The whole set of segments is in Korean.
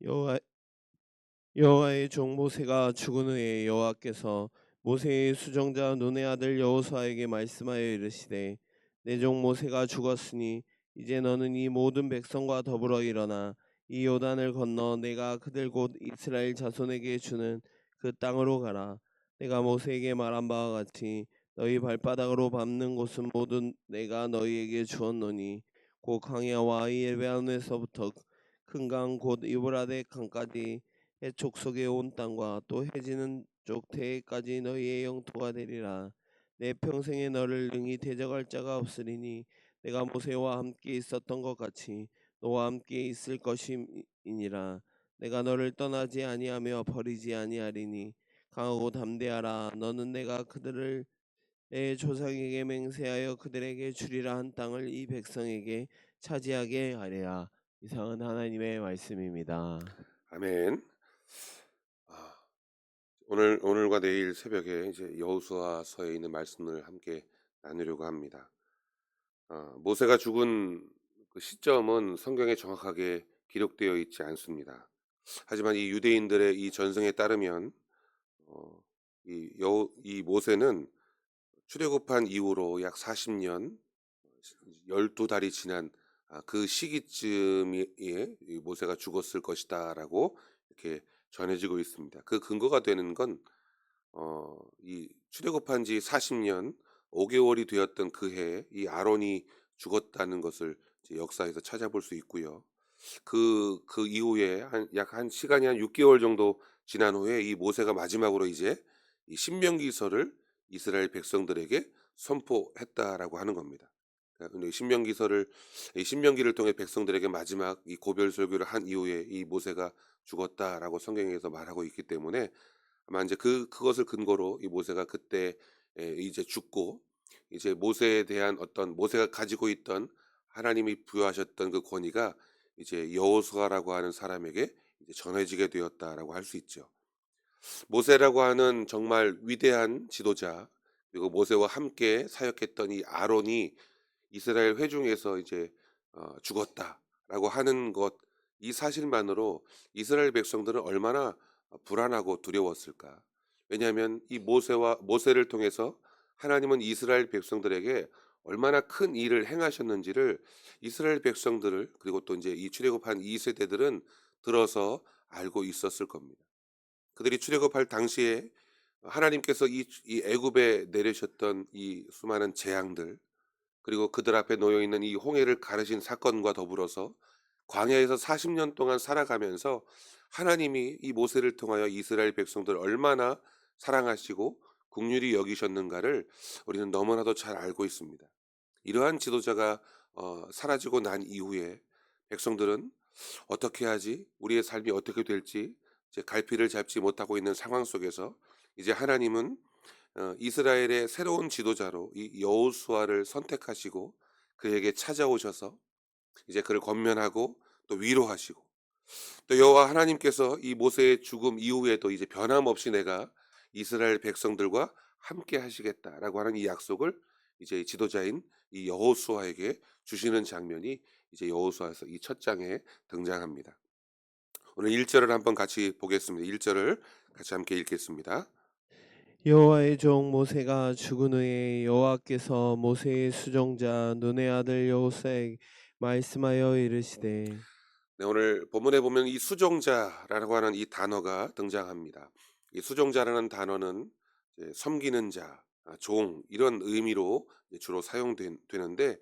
여호와 여호와의 종 모세가 죽은 후에 여호와께서 모세의 수정자 눈의 아들 여호수아에게 말씀하여 이르시되 내 종 모세가 죽었으니 이제 너는 이 모든 백성과 더불어 일어나 이 요단을 건너 내가 그들 곧 이스라엘 자손에게 주는 그 땅으로 가라. 내가 모세에게 말한 바와 같이 너희 발바닥으로 밟는 곳은 모두 내가 너희에게 주었노니 곧 광야와 이 에베온에서부터 큰 강 곧 유브라데 강까지 해촉 속에 온 땅과 또 해지는 쪽 태에까지 너희의 영토가 되리라. 내 평생에 너를 능히 대적할 자가 없으리니 내가 모세와 함께 있었던 것 같이 너와 함께 있을 것임이니라. 내가 너를 떠나지 아니하며 버리지 아니하리니 강하고 담대하라. 너는 내가 그들을 내 조상에게 맹세하여 그들에게 주리라 한 땅을 이 백성에게 차지하게 하리라. 이상은 하나님의 말씀입니다. 아멘. 아, 오늘과 내일 새벽에 이제 여호수아서에 있는 말씀을 함께 나누려고 합니다. 모세가 죽은 그 시점은 성경에 정확하게 기록되어 있지 않습니다. 하지만 이 유대인들의 이 전승에 따르면 어, 이 모세는 출애굽한 이후로 약 40년, 12달이 지난 그 시기쯤에 이 모세가 죽었을 것이다라고 이렇게 전해지고 있습니다. 그 근거가 되는 건 이 출애굽한 지 40년 5개월이 되었던 그 해에 이 아론이 죽었다는 것을 이제 역사에서 찾아볼 수 있고요. 그 이후에 약 한 시간이 한 6개월 정도 지난 후에 이 모세가 마지막으로 이제 이 신명기서를 이스라엘 백성들에게 선포했다라고 하는 겁니다. 근데 이 신명기를 통해 백성들에게 마지막 이 고별 설교를 한 이후에 이 모세가 죽었다라고 성경에서 말하고 있기 때문에 아마 이제 그것을 근거로 이 모세가 그때 이제 죽고 이제 모세에 대한 어떤 모세가 가지고 있던 하나님이 부여하셨던 그 권위가 이제 여호수아라고 하는 사람에게 이제 전해지게 되었다라고 할 수 있죠. 모세라고 하는 정말 위대한 지도자, 그리고 모세와 함께 사역했던 이 아론이 이스라엘 회중에서 이제 죽었다라고 하는 것, 이 사실만으로 이스라엘 백성들은 얼마나 불안하고 두려웠을까. 왜냐하면 이 모세를 통해서 하나님은 이스라엘 백성들에게 얼마나 큰 일을 행하셨는지를 이스라엘 백성들을, 그리고 또 이제 이 출애굽한 2세대들은 들어서 알고 있었을 겁니다. 그들이 출애굽할 당시에 하나님께서 이 애굽에 내리셨던 이 수많은 재앙들, 그리고 그들 앞에 놓여 있는 이 홍해를 가르신 사건과 더불어서 광야에서 40년 동안 살아가면서 하나님이 이 모세를 통하여 이스라엘 백성들을 얼마나 사랑하시고 국률이 여기셨는가를 우리는 너무나도 잘 알고 있습니다. 이러한 지도자가 사라지고 난 이후에 백성들은 어떻게 하지? 우리의 삶이 어떻게 될지 이제 갈피를 잡지 못하고 있는 상황 속에서 이제 하나님은 이스라엘의 새로운 지도자로 이 여호수아를 선택하시고 그에게 찾아오셔서 이제 그를 권면하고 또 위로하시고, 또 여호와 하나님께서 이 모세의 죽음 이후에도 이제 변함없이 내가 이스라엘 백성들과 함께 하시겠다라고 하는 이 약속을 이제 지도자인 이 여호수아에게 주시는 장면이 이제 여호수아서 이 첫 장에 등장합니다. 오늘 1절을 한번 같이 보겠습니다. 1절을 같이 함께 읽겠습니다. 여호와의 종 모세가 죽은 후에 여호와께서 모세의 수종자 눈의 아들 여호수아에게 말씀하여 이르시되 네, 오늘 본문에 보면 이 수종자라고 하는 이 단어가 등장합니다. 이 수종자라는 단어는 이제 섬기는 자, 종 이런 의미로 이제 주로 사용되는데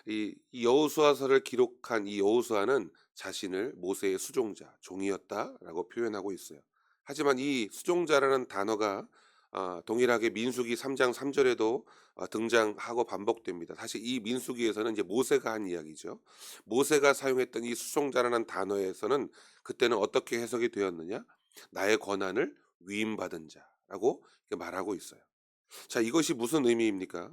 이 여호수아서를 기록한 이 여호수아는 자신을 모세의 수종자, 종이었다라고 표현하고 있어요. 하지만 이 수종자라는 단어가 동일하게 민수기 3장 3절에도 등장하고 반복됩니다. 사실 이 민수기에서는 이제 모세가 한 이야기죠. 모세가 사용했던 이 수종자라는 단어에서는 그때는 어떻게 해석이 되었느냐? 나의 권한을 위임받은 자라고 이렇게 말하고 있어요. 자, 이것이 무슨 의미입니까?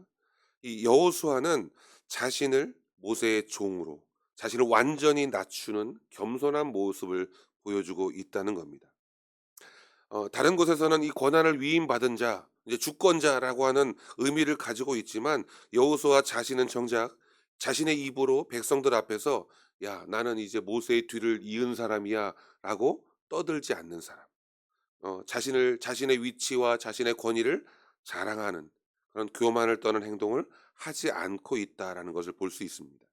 이 여호수아는 자신을 모세의 종으로, 자신을 완전히 낮추는 겸손한 모습을 보여주고 있다는 겁니다. 다른 곳에서는 이 권한을 위임받은 자, 이제 주권자라고 하는 의미를 가지고 있지만 여호수아 자신은 정작 자신의 입으로 백성들 앞에서 야, 나는 이제 모세의 뒤를 이은 사람이야라고 떠들지 않는 사람. 자신의 위치와 자신의 권위를 자랑하는 그런 교만을 떠는 행동을 하지 않고 있다라는 것을 볼 수 있습니다.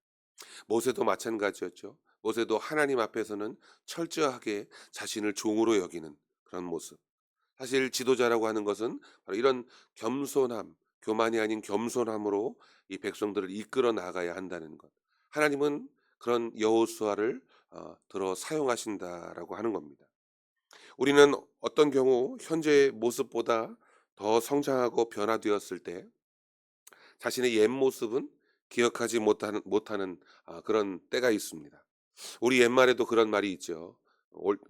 모세도 마찬가지였죠. 모세도 하나님 앞에서는 철저하게 자신을 종으로 여기는 그런 모습. 사실 지도자라고 하는 것은 바로 이런 겸손함, 교만이 아닌 겸손함으로 이 백성들을 이끌어 나가야 한다는 것. 하나님은 그런 여호수아를 들어 사용하신다라고 하는 겁니다. 우리는 어떤 경우 현재의 모습보다 더 성장하고 변화되었을 때 자신의 옛 모습은 기억하지 못하는 그런 때가 있습니다. 우리 옛말에도 그런 말이 있죠.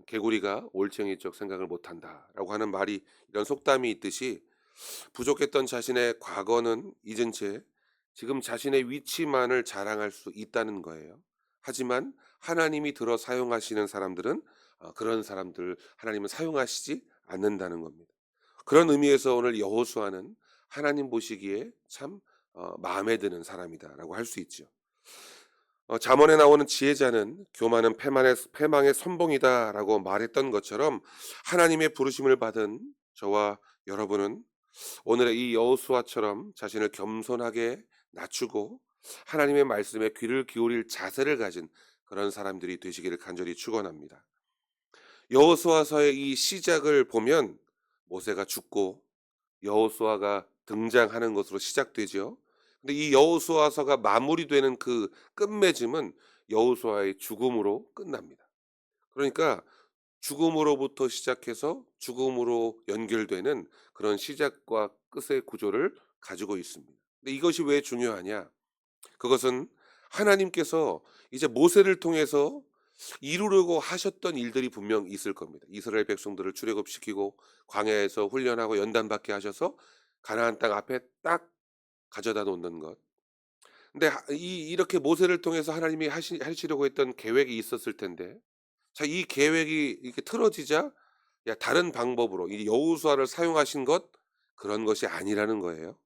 개구리가 올챙이 쪽 생각을 못한다라고 하는 말이, 이런 속담이 있듯이 부족했던 자신의 과거는 잊은 채 지금 자신의 위치만을 자랑할 수 있다는 거예요. 하지만 하나님이 들어 사용하시는 사람들은 그런 사람들 하나님은 사용하시지 않는다는 겁니다. 그런 의미에서 오늘 여호수아는 하나님 보시기에 참 마음에 드는 사람이다라고 할 수 있죠. 잠언에 나오는 지혜자는 교만은 패망의 선봉이다라고 말했던 것처럼 하나님의 부르심을 받은 저와 여러분은 오늘의 이 여호수아처럼 자신을 겸손하게 낮추고 하나님의 말씀에 귀를 기울일 자세를 가진 그런 사람들이 되시기를 간절히 축원합니다. 여호수아서의 이 시작을 보면 모세가 죽고 여호수아가 등장하는 것으로 시작되죠. 근데 이 여호수아서가 마무리되는 그 끝맺음은 여호수아의 죽음으로 끝납니다. 그러니까 죽음으로부터 시작해서 죽음으로 연결되는 그런 시작과 끝의 구조를 가지고 있습니다. 근데 이것이 왜 중요하냐? 그것은 하나님께서 이제 모세를 통해서 이루려고 하셨던 일들이 분명 있을 겁니다. 이스라엘 백성들을 출애굽시키고 광야에서 훈련하고 연단받게 하셔서 가나안 땅 앞에 딱 가져다 놓는 것. 근데 이렇게 모세를 통해서 하나님이 하시려고 했던 계획이 있었을 텐데, 자, 이 계획이 이렇게 틀어지자 야, 다른 방법으로 이 여호수아를 사용하신 것, 그런 것이 아니라는 거예요.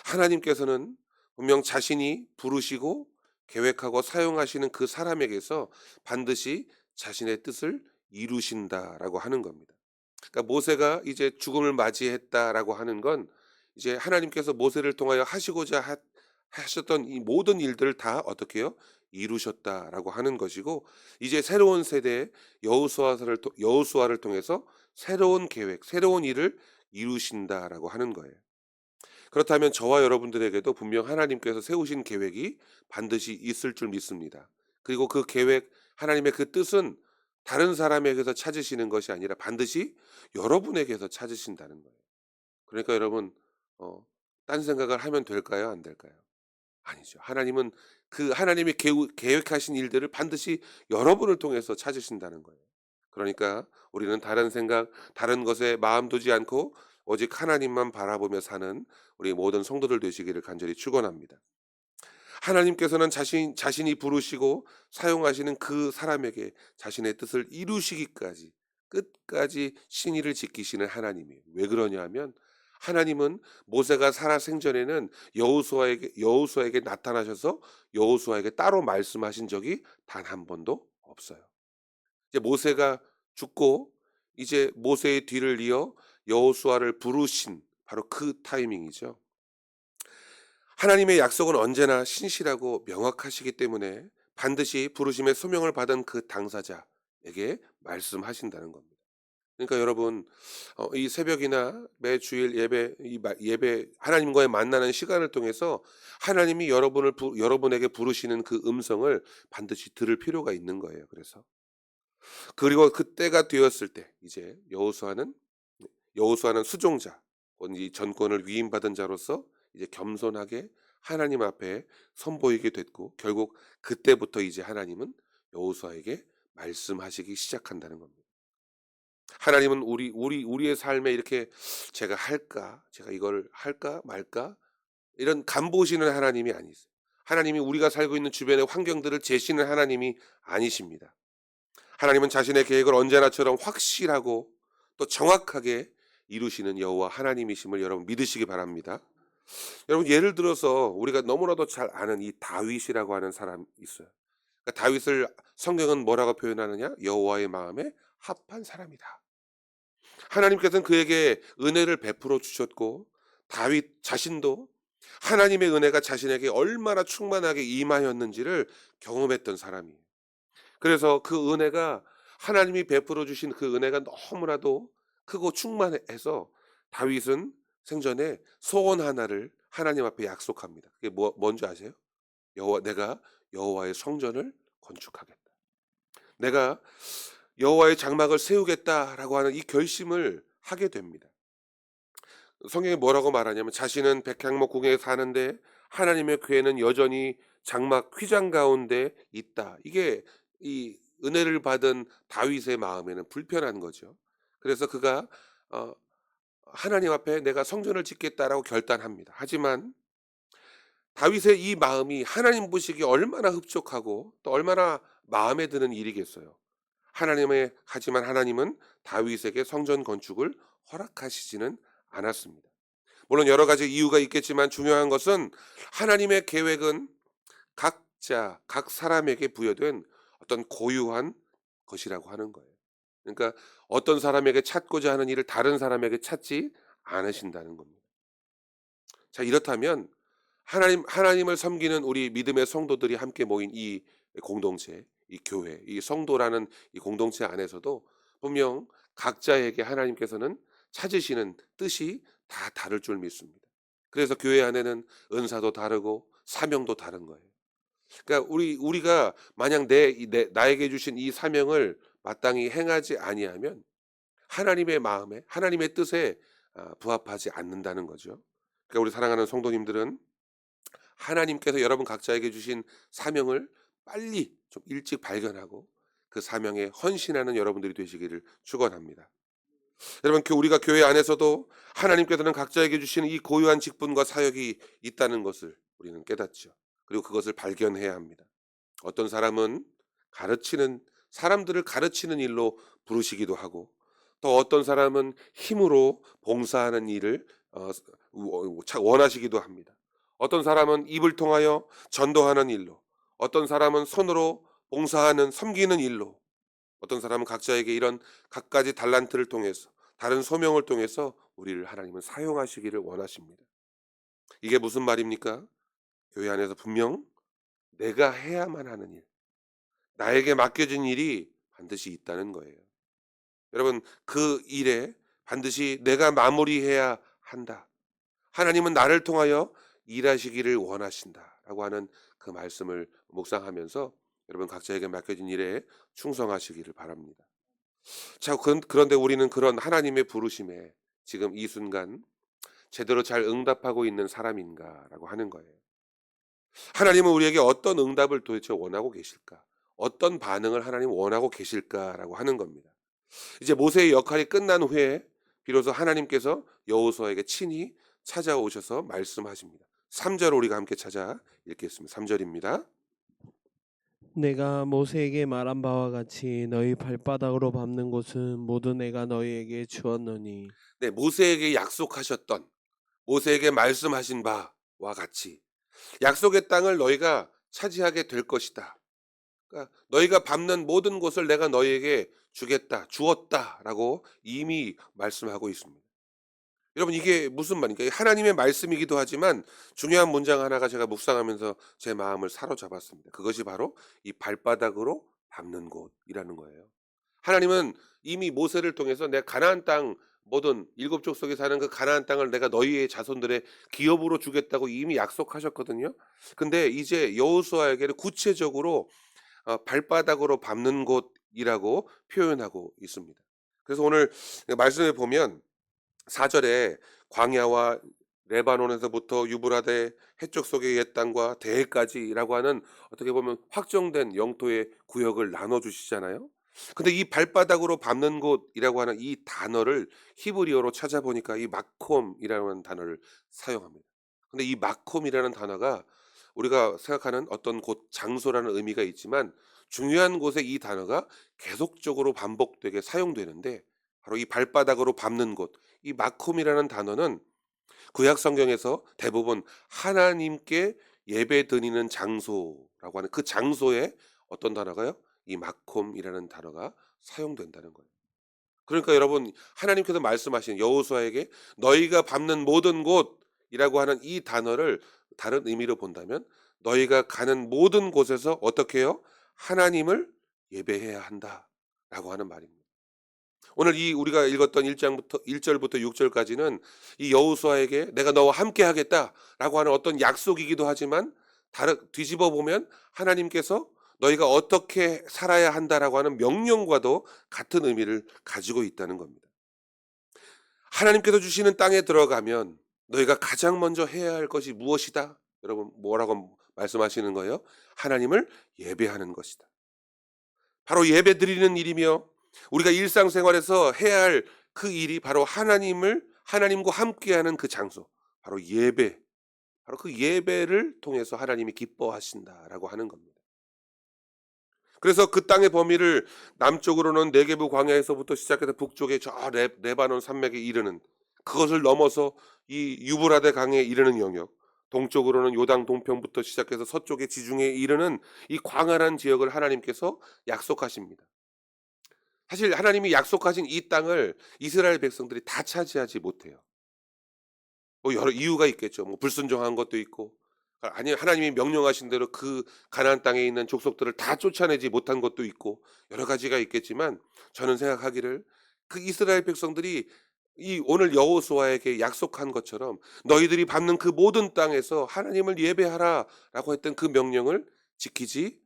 하나님께서는 분명 자신이 부르시고 계획하고 사용하시는 그 사람에게서 반드시 자신의 뜻을 이루신다라고 하는 겁니다. 그러니까 모세가 이제 죽음을 맞이했다라고 하는 건 이제 하나님께서 모세를 통하여 하셨던 이 모든 일들을 다 어떻게 해요? 이루셨다라고 하는 것이고, 이제 새로운 세대의 여호수아를 통해서 새로운 계획, 새로운 일을 이루신다라고 하는 거예요. 그렇다면 저와 여러분들에게도 분명 하나님께서 세우신 계획이 반드시 있을 줄 믿습니다. 그리고 그 계획, 하나님의 그 뜻은 다른 사람에게서 찾으시는 것이 아니라 반드시 여러분에게서 찾으신다는 거예요. 그러니까 여러분, 어, 딴 생각을 하면 될까요? 안 될까요? 아니죠. 하나님은 그 하나님이 계획하신 일들을 반드시 여러분을 통해서 찾으신다는 거예요. 그러니까 우리는 다른 생각, 다른 것에 마음 두지 않고 오직 하나님만 바라보며 사는 우리 모든 성도들 되시기를 간절히 축원합니다. 하나님께서는 자신이 부르시고 사용하시는 그 사람에게 자신의 뜻을 이루시기까지 끝까지 신의를 지키시는 하나님이에요. 왜 그러냐면 하나님은 모세가 살아 생전에는 여호수아에게 나타나셔서 여호수아에게 따로 말씀하신 적이 단 한 번도 없어요. 이제 모세가 죽고 이제 모세의 뒤를 이어 여호수아를 부르신 바로 그 타이밍이죠. 하나님의 약속은 언제나 신실하고 명확하시기 때문에 반드시 부르심의 소명을 받은 그 당사자에게 말씀하신다는 겁니다. 그러니까 여러분, 이 새벽이나 매 주일 예배 하나님과의 만나는 시간을 통해서 하나님이 여러분에게 부르시는 그 음성을 반드시 들을 필요가 있는 거예요. 그리고 그때가 되었을 때 이제 여호수아는 수종자, 곧 이 전권을 위임받은 자로서 이제 겸손하게 하나님 앞에 선보이게 됐고, 결국 그때부터 이제 하나님은 여호수아에게 말씀하시기 시작한다는 겁니다. 하나님은 우리의 삶에 이렇게 제가 이걸 할까 말까 이런 간보시는 하나님이 아니세요. 하나님이 우리가 살고 있는 주변의 환경들을 제시는 하나님이 아니십니다. 하나님은 자신의 계획을 언제나처럼 확실하고 또 정확하게 이루시는 여호와 하나님이심을 여러분 믿으시기 바랍니다. 여러분 예를 들어서 우리가 너무나도 잘 아는 이 다윗이라고 하는 사람이 있어요. 그러니까 다윗을 성경은 뭐라고 표현하느냐? 여호와의 마음에 합한 사람이다. 하나님께서는 그에게 은혜를 베풀어 주셨고 다윗 자신도 하나님의 은혜가 자신에게 얼마나 충만하게 임하였는지를 경험했던 사람이에요. 그래서 그 은혜가 하나님이 베풀어 주신 그 은혜가 너무나도 크고 충만해서 다윗은 생전에 소원 하나를 하나님 앞에 약속합니다. 그게 뭔지 아세요? 내가 여호와의 성전을 건축하겠다. 내가 여호와의 장막을 세우겠다라고 하는 이 결심을 하게 됩니다. 성경에 뭐라고 말하냐면 자신은 백향목 궁에 사는데 하나님의 궤는 여전히 장막 휘장 가운데 있다. 이게 이 은혜를 받은 다윗의 마음에는 불편한 거죠. 그래서 그가 어, 하나님 앞에 내가 성전을 짓겠다라고 결단합니다. 하지만 다윗의 이 마음이 하나님 보시기에 얼마나 흡족하고 또 얼마나 마음에 드는 일이겠어요. 하지만 하나님은 다윗에게 성전 건축을 허락하시지는 않았습니다. 물론 여러 가지 이유가 있겠지만 중요한 것은 하나님의 계획은 각 사람에게 부여된 어떤 고유한 것이라고 하는 거예요. 그러니까 어떤 사람에게 찾고자 하는 일을 다른 사람에게 찾지 않으신다는 겁니다. 자, 이렇다면 하나님을 섬기는 우리 믿음의 성도들이 함께 모인 이 공동체, 이 교회, 이 성도라는 이 공동체 안에서도 분명 각자에게 하나님께서는 찾으시는 뜻이 다 다를 줄 믿습니다. 그래서 교회 안에는 은사도 다르고 사명도 다른 거예요. 그러니까 우리가 만약 나에게 주신 이 사명을 마땅히 행하지 아니하면 하나님의 마음에 하나님의 뜻에 부합하지 않는다는 거죠. 그러니까 우리 사랑하는 성도님들은 하나님께서 여러분 각자에게 주신 사명을 빨리 좀 일찍 발견하고 그 사명에 헌신하는 여러분들이 되시기를 축원합니다. 여러분 우리가 교회 안에서도 하나님께서는 각자에게 주시는 이 고유한 직분과 사역이 있다는 것을 우리는 깨닫죠. 그리고 그것을 발견해야 합니다. 어떤 사람은 사람들을 가르치는 일로 부르시기도 하고 또 어떤 사람은 힘으로 봉사하는 일을 원하시기도 합니다. 어떤 사람은 입을 통하여 전도하는 일로, 어떤 사람은 손으로 봉사하는 섬기는 일로, 어떤 사람은 각자에게 이런 각가지 달란트를 통해서 다른 소명을 통해서 우리를 하나님은 사용하시기를 원하십니다. 이게 무슨 말입니까? 교회 안에서 분명 내가 해야만 하는 일, 나에게 맡겨진 일이 반드시 있다는 거예요. 여러분 그 일에 반드시 내가 마무리해야 한다. 하나님은 나를 통하여 일하시기를 원하신다라고 하는 그 말씀을 묵상하면서 여러분 각자에게 맡겨진 일에 충성하시기를 바랍니다. 자, 그런데 우리는 그런 하나님의 부르심에 지금 이 순간 제대로 잘 응답하고 있는 사람인가라고 하는 거예요. 하나님은 우리에게 어떤 응답을 도대체 원하고 계실까? 어떤 반응을 하나님 원하고 계실까라고 하는 겁니다. 이제 모세의 역할이 끝난 후에 비로소 하나님께서 여호수아에게 친히 찾아오셔서 말씀하십니다. 3절 우리가 함께 찾아 읽겠습니다. 3절입니다. 내가 모세에게 말한 바와 같이 너희 발바닥으로 밟는 곳은 모두 내가 너희에게 주었노니 네, 모세에게 약속하셨던 모세에게 말씀하신 바와 같이 약속의 땅을 너희가 차지하게 될 것이다. 그러니까 너희가 밟는 모든 곳을 내가 너희에게 주었다라고 이미 말씀하고 있습니다. 여러분 이게 무슨 말입니까? 하나님의 말씀이기도 하지만 중요한 문장 하나가 제가 묵상하면서 제 마음을 사로잡았습니다. 그것이 바로 이 발바닥으로 밟는 곳이라는 거예요. 하나님은 이미 모세를 통해서 내 가나안 땅 모든 일곱 족속에 사는 그 가나안 땅을 내가 너희의 자손들의 기업으로 주겠다고 이미 약속하셨거든요. 근데 이제 여호수아에게는 구체적으로 발바닥으로 밟는 곳이라고 표현하고 있습니다. 그래서 오늘 말씀에 보면 4절에 광야와 레바논에서부터 유브라데 해쪽 속의 옛 땅과 대해까지라고 하는 어떻게 보면 확정된 영토의 구역을 나눠 주시잖아요. 근데 이 발바닥으로 밟는 곳이라고 하는 이 단어를 히브리어로 찾아보니까 이 마콤이라는 단어를 사용합니다. 근데 이 마콤이라는 단어가 우리가 생각하는 어떤 곳 장소라는 의미가 있지만 중요한 곳에 이 단어가 계속적으로 반복되게 사용되는데 바로 이 발바닥으로 밟는 곳, 이 마콤이라는 단어는 구약 성경에서 대부분 하나님께 예배드리는 장소라고 하는 그 장소에 어떤 단어가요? 이 마콤이라는 단어가 사용된다는 거예요. 그러니까 여러분, 하나님께서 말씀하신 여호수아에게 너희가 밟는 모든 곳이라고 하는 이 단어를 다른 의미로 본다면, 너희가 가는 모든 곳에서 어떻게 해요? 하나님을 예배해야 한다라고 하는 말입니다. 오늘 이 우리가 읽었던 1장부터 1절부터 6절까지는 이 여호수아에게 내가 너와 함께 하겠다라고 하는 어떤 약속이기도 하지만, 다른 뒤집어 보면 하나님께서 너희가 어떻게 살아야 한다라고 하는 명령과도 같은 의미를 가지고 있다는 겁니다. 하나님께서 주시는 땅에 들어가면 너희가 가장 먼저 해야 할 것이 무엇이다? 여러분, 뭐라고 말씀하시는 거예요? 하나님을 예배하는 것이다. 바로 예배 드리는 일이며, 우리가 일상생활에서 해야 할 그 일이 바로 하나님과 함께하는 그 장소, 바로 예배, 바로 그 예배를 통해서 하나님이 기뻐하신다라고 하는 겁니다. 그래서 그 땅의 범위를 남쪽으로는 네게부 광야에서부터 시작해서 북쪽에 저 레바논 산맥에 이르는, 그것을 넘어서 이 유브라데 강에 이르는 영역, 동쪽으로는 요당 동편부터 시작해서 서쪽의 지중해에 이르는 이 광활한 지역을 하나님께서 약속하십니다. 사실 하나님이 약속하신 이 땅을 이스라엘 백성들이 다 차지하지 못해요. 뭐 여러 이유가 있겠죠. 뭐 불순종한 것도 있고, 아니 하나님이 명령하신 대로 그 가나안 땅에 있는 족속들을 다 쫓아내지 못한 것도 있고, 여러 가지가 있겠지만, 저는 생각하기를 그 이스라엘 백성들이 이 오늘 여호수아에게 약속한 것처럼 너희들이 밟는 그 모든 땅에서 하나님을 예배하라라고 했던 그 명령을 지키지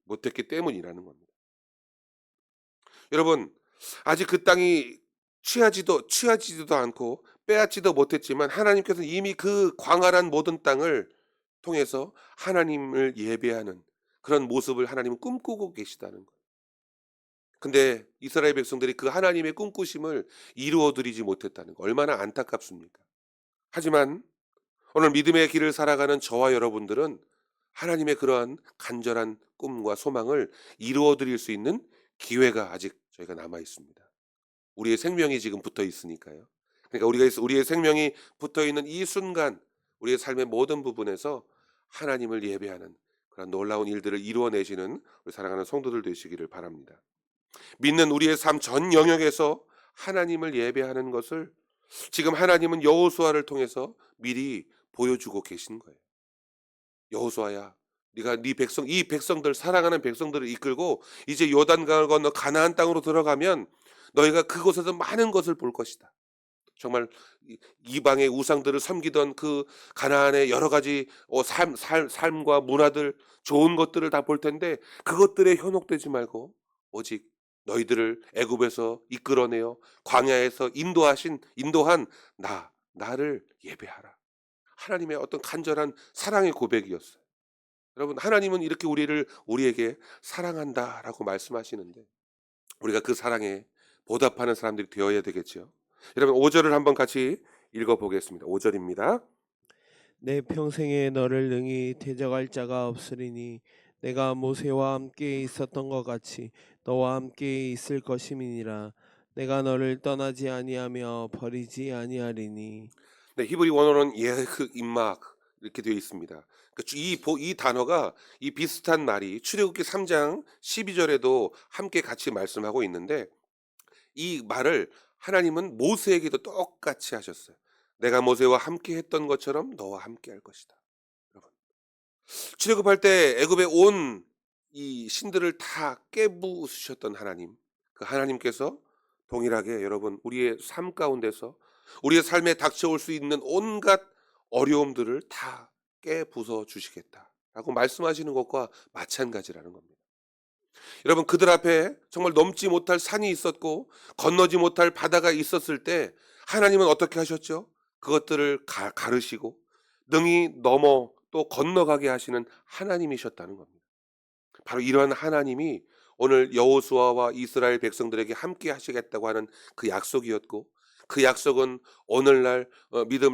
못했기 때문이라는 겁니다. 여러분, 아직 그 땅이 취하지도 않고 빼앗지도 못했지만, 하나님께서 이미 그 광활한 모든 땅을 통해서 하나님을 예배하는 그런 모습을 하나님은 꿈꾸고 계시다는 거예요. 근데 이스라엘 백성들이 그 하나님의 꿈꾸심을 이루어 드리지 못했다는 거, 얼마나 안타깝습니까? 하지만 오늘 믿음의 길을 살아가는 저와 여러분들은 하나님의 그러한 간절한 꿈과 소망을 이루어 드릴 수 있는 기회가 아직 저희가 남아 있습니다. 우리의 생명이 지금 붙어 있으니까요. 그러니까 우리의 생명이 붙어 있는 이 순간, 우리의 삶의 모든 부분에서 하나님을 예배하는 그런 놀라운 일들을 이루어내시는 우리 사랑하는 성도들 되시기를 바랍니다. 믿는 우리의 삶 전 영역에서 하나님을 예배하는 것을 지금 하나님은 여호수아를 통해서 미리 보여주고 계신 거예요. 여호수아야, 네가 이 백성들, 사랑하는 백성들을 이끌고 이제 요단강을 건너 가나안 땅으로 들어가면 너희가 그곳에서 많은 것을 볼 것이다. 정말 이방의 우상들을 섬기던 그 가나안의 여러 가지 삶과 문화들, 좋은 것들을 다 볼 텐데, 그것들에 현혹되지 말고 오직 너희들을 애굽에서 이끌어내어 광야에서 인도한 나를 예배하라. 하나님의 어떤 간절한 사랑의 고백이었어요. 여러분, 하나님은 이렇게 우리에게 사랑한다라고 말씀하시는데, 우리가 그 사랑에 보답하는 사람들이 되어야 되겠죠. 여러분, 5절을 한번 같이 읽어 보겠습니다. 5절입니다. 내 평생에 너를 능히 대적할 자가 없으리니 내가 모세와 함께 있었던 것 같이 너와 함께 있을 것임이니라. 내가 너를 떠나지 아니하며 버리지 아니하리니. 네, 히브리 원어는 임막 이렇게 되어 있습니다. 이 단어가, 이 비슷한 말이 출애굽기 3장 12절에도 함께 같이 말씀하고 있는데, 이 말을 하나님은 모세에게도 똑같이 하셨어요. 내가 모세와 함께 했던 것처럼 너와 함께 할 것이다. 여러분, 출애굽할 때 애굽에 온 이 신들을 다 깨부수셨던 하나님, 그 하나님께서 동일하게 여러분 우리의 삶 가운데서 우리의 삶에 닥쳐올 수 있는 온갖 어려움들을 다 깨부숴 주시겠다라고 말씀하시는 것과 마찬가지라는 겁니다. 여러분, 그들 앞에 정말 넘지 못할 산이 있었고 건너지 못할 바다가 있었을 때 하나님은 어떻게 하셨죠? 그것들을 가르시고 능히 넘어 또 건너가게 하시는 하나님이셨다는 겁니다. 바로 이러한 하나님이 오늘 여호수아와 이스라엘 백성들에게 함께 하시겠다고 하는 그 약속이었고, 그 약속은 오늘날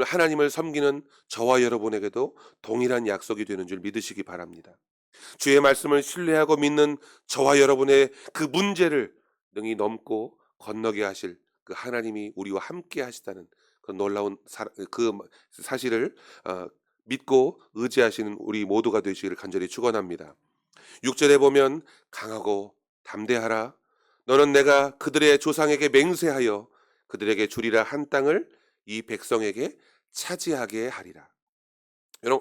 하나님을 섬기는 저와 여러분에게도 동일한 약속이 되는 줄 믿으시기 바랍니다. 주의 말씀을 신뢰하고 믿는 저와 여러분의 그 문제를 능히 넘고 건너게 하실 그 하나님이 우리와 함께 하시다는 그 놀라운 그 사실을 믿고 의지하시는 우리 모두가 되시기를 간절히 축원합니다. 6절에 보면 강하고 담대하라. 너는 내가 그들의 조상에게 맹세하여 그들에게 주리라 한 땅을 이 백성에게 차지하게 하리라.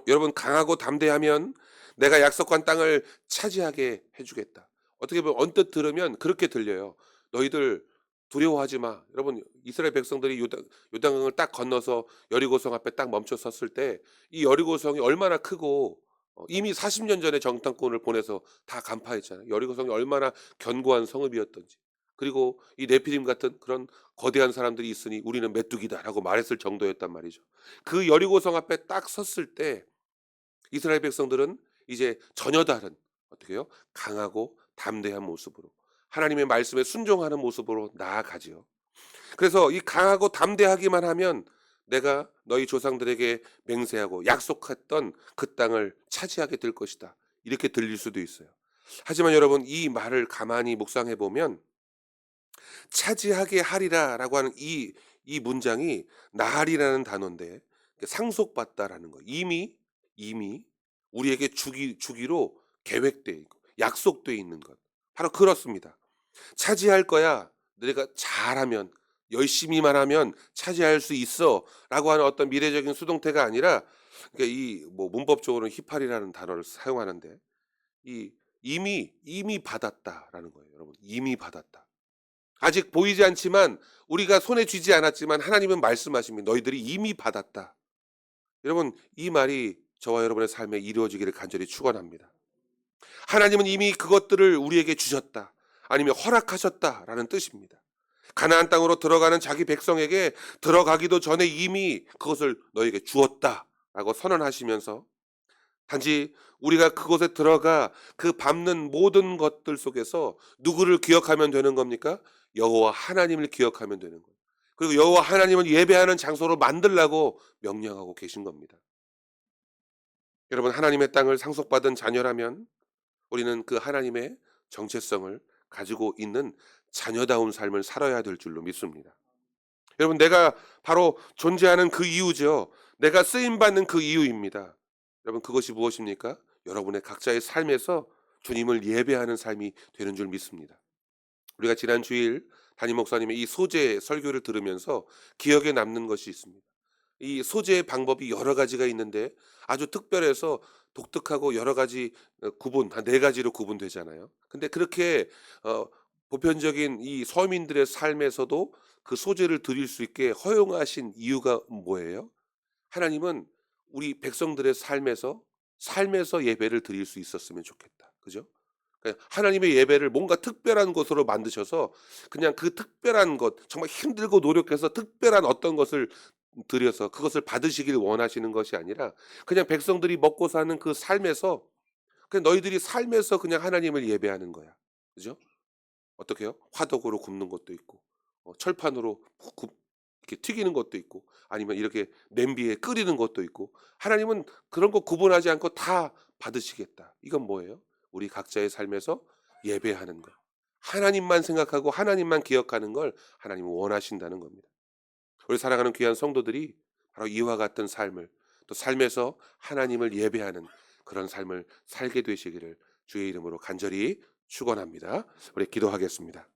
여러분 강하고 담대하면 내가 약속한 땅을 차지하게 해주겠다. 어떻게 보면 언뜻 들으면 그렇게 들려요. 너희들 두려워하지 마. 여러분 이스라엘 백성들이 요단강을 딱 건너서 여리고성 앞에 딱 멈춰 섰을 때 이 여리고성이 얼마나 크고 이미 40년 전에 정탐꾼을 보내서 다 간파했잖아요. 여리고성이 얼마나 견고한 성읍이었던지. 그리고 이 네피림 같은 그런 거대한 사람들이 있으니 우리는 메뚜기다라고 말했을 정도였단 말이죠. 그 여리고성 앞에 딱 섰을 때 이스라엘 백성들은 이제 전혀 다른 어떻게 해요? 강하고 담대한 모습으로 하나님의 말씀에 순종하는 모습으로 나아가지요. 그래서 이 강하고 담대하기만 하면 내가 너희 조상들에게 맹세하고 약속했던 그 땅을 차지하게 될 것이다. 이렇게 들릴 수도 있어요. 하지만 여러분 이 말을 가만히 묵상해 보면 차지하게 하리라라고 하는 이 문장이 나하리라는 단어인데 상속받다라는 거. 이미 우리에게 주기로 계획돼 있고 약속돼 있는 것. 바로 그렇습니다. 차지할 거야. 내가 잘하면 열심히만 하면 차지할 수 있어라고 하는 어떤 미래적인 수동태가 아니라 그러니까 이 뭐 문법적으로는 히팔이라는 단어를 사용하는데 이 이미 받았다라는 거예요, 여러분. 이미 받았다. 아직 보이지 않지만 우리가 손에 쥐지 않았지만 하나님은 말씀하십니다. 너희들이 이미 받았다. 여러분 이 말이 저와 여러분의 삶에 이루어지기를 간절히 축원합니다. 하나님은 이미 그것들을 우리에게 주셨다. 아니면 허락하셨다라는 뜻입니다. 가나안 땅으로 들어가는 자기 백성에게 들어가기도 전에 이미 그것을 너에게 주었다라고 선언하시면서 단지 우리가 그곳에 들어가 그 밟는 모든 것들 속에서 누구를 기억하면 되는 겁니까? 여호와 하나님을 기억하면 되는 거예요. 그리고 여호와 하나님을 예배하는 장소로 만들라고 명령하고 계신 겁니다. 여러분 하나님의 땅을 상속받은 자녀라면 우리는 그 하나님의 정체성을 가지고 있는 자녀다운 삶을 살아야 될 줄로 믿습니다. 여러분 내가 바로 존재하는 그 이유죠. 내가 쓰임 받는 그 이유입니다. 여러분 그것이 무엇입니까? 여러분의 각자의 삶에서 주님을 예배하는 삶이 되는 줄 믿습니다. 우리가 지난 주일 담임 목사님의 이 소재 설교를 들으면서 기억에 남는 것이 있습니다. 이 소재의 방법이 여러 가지가 있는데 아주 특별해서 독특하고 여러 가지 한 네 가지로 구분되잖아요. 근데 그렇게 보편적인 이 서민들의 삶에서도 그 소재를 드릴 수 있게 허용하신 이유가 뭐예요? 하나님은 우리 백성들의 삶에서 예배를 드릴 수 있었으면 좋겠다. 그죠? 그러니까 하나님의 예배를 뭔가 특별한 것으로 만드셔서 그냥 그 특별한 것, 정말 힘들고 노력해서 특별한 어떤 것을 드려서 그것을 받으시길 원하시는 것이 아니라 그냥 백성들이 먹고 사는 그 삶에서 그냥 너희들이 삶에서 그냥 하나님을 예배하는 거야. 그죠? 어떻게 요 화덕으로 굽는 것도 있고 철판으로 이렇게 튀기는 것도 있고 아니면 이렇게 냄비에 끓이는 것도 있고 하나님은 그런 거 구분하지 않고 다 받으시겠다. 이건 뭐예요? 우리 각자의 삶에서 예배하는 것. 하나님만 생각하고 하나님만 기억하는 걸 하나님은 원하신다는 겁니다. 우리 사랑하는 귀한 성도들이 바로 이와 같은 삶을 또 삶에서 하나님을 예배하는 그런 삶을 살게 되시기를 주의 이름으로 간절히 축원합니다. 우리 기도하겠습니다.